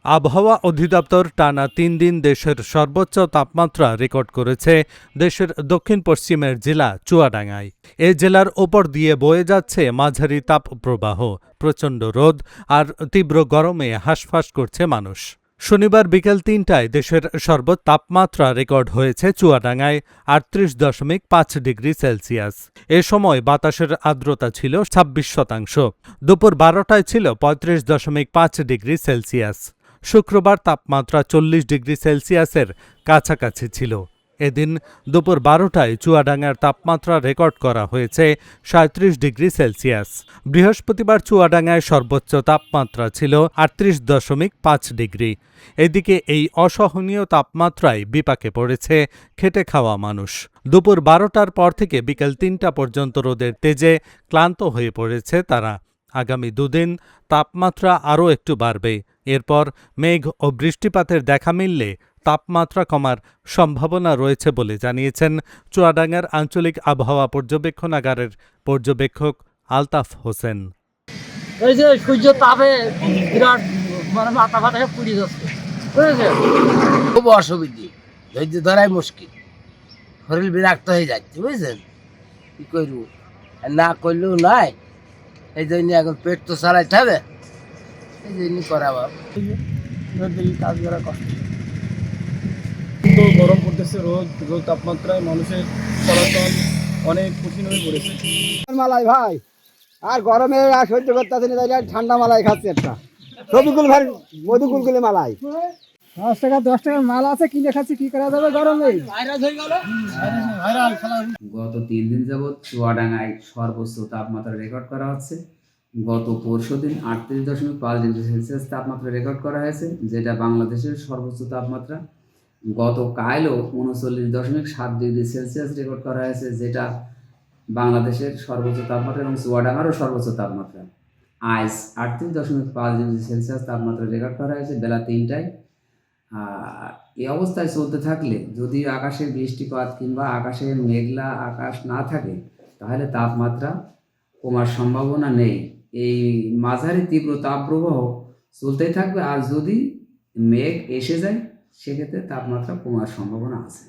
আবহাওয়া অধিদপ্তর টানা ৩ দিন দেশের সর্বোচ্চ তাপমাত্রা রেকর্ড করেছে দেশের দক্ষিণ পশ্চিমের জেলা চুয়াডাঙ্গায়। এ জেলার ওপর দিয়ে বয়ে যাচ্ছে মাঝারি তাপপ্রবাহ। প্রচণ্ড রোদ আর তীব্র গরমে হাঁসফাঁস করছে মানুষ। শনিবার বিকেল ৩টায় দেশের সর্বোচ্চ তাপমাত্রা রেকর্ড হয়েছে চুয়াডাঙ্গায় ৩৮.৫ ডিগ্রি সেলসিয়াস। এ সময় বাতাসের আর্দ্রতা ছিল ২৬%। দুপুর ১২টায় ছিল ৩৫.৫ ডিগ্রি সেলসিয়াস। শুক্রবার তাপমাত্রা ৪০ ডিগ্রি সেলসিয়াসের কাছাকাছি ছিল। এদিন দুপুর ১২টায় চুয়াডাঙ্গার তাপমাত্রা রেকর্ড করা হয়েছে ৩৭ ডিগ্রি সেলসিয়াস। বৃহস্পতিবার চুয়াডাঙ্গায় সর্বোচ্চ তাপমাত্রা ছিল ৩৮.৫ ডিগ্রি। এদিকে এই অসহনীয় তাপমাত্রায় বিপাকে পড়েছে খেটে খাওয়া মানুষ। দুপুর ১২টার পর থেকে বিকেল ৩টা পর্যন্ত রোদের তেজে ক্লান্ত হয়ে পড়েছে তারা। আগামী দুদিন তাপমাত্রা আরও একটু বাড়বে। এরপর মেঘ ও বৃষ্টিপাতের দেখা মিললে তাপমাত্রা কমার সম্ভাবনা রয়েছে বলে জানিয়েছেন চুয়াডাঙ্গার আঞ্চলিক আবহাওয়া পর্যবেক্ষণাগারের পর্যবেক্ষক আলতাফ হোসেন। এই যে সূর্য তাপে বিরাট মাথা ফাতা পুড়ে যাচ্ছে, বুঝেছেন? খুব অসুবিধে, ধৈর্য ধরাই মুশকিল, শরীর বিরক্ত হয়ে যাচ্ছে, বুঝছেন? কি করব, না করলেও নাই, এই জন্য এখন পেট তো চালাইতে হবে, এই জন্য করা কাজ করা কষ্ট। তো গরম পড়তেছে, রোদ তাপমাত্রায় মানুষের চলাচল অনেক কঠিন হয়ে পড়েছে। মালাই ভাই আর গরমে আর সহ্য করতে আসেনি, তাই ঠান্ডা মালাই খাচ্ছে একটা ছবিগুল ভাই মধুকুলগুলি মালাই 10 টাকার মাল আছে, কিনে খাচ্ছি, কি করা যাবে গরমে? গত 3 দিন যাবৎ চুয়াডাঙ্গায় সর্বোচ্চ তাপমাত্রা রেকর্ড করা হচ্ছে। গত পরশুদিন ৩৮.৫ ডিগ্রি সেলসিয়াস তাপমাত্রা রেকর্ড করা হয়েছে, যেটা বাংলাদেশের সর্বোচ্চ তাপমাত্রা। গতকালও ৩৯.৭ ডিগ্রি সেলসিয়াস রেকর্ড করা হয়েছে, যেটা বাংলাদেশের সর্বোচ্চ তাপমাত্রা এবং চুয়াডাঙ্গারও সর্বোচ্চ তাপমাত্রা। আজ ৩৮.৫ ডিগ্রি সেলসিয়াস তাপমাত্রা রেকর্ড করা হয়েছে বেলা ৩টায়। এই অবস্থায় চলতে থাকলে যদি আকাশে বৃষ্টিপাত কিংবা আকাশে মেঘলা আকাশ না থাকে, তাহলে তাপমাত্রা কমার সম্ভাবনা নেই। এই মাঝারি তীব্র তাপপ্রবাহ চলতেই থাকবে, আর যদি মেঘ এসে যায় সেক্ষেত্রে তাপমাত্রা কমার সম্ভাবনা আছে।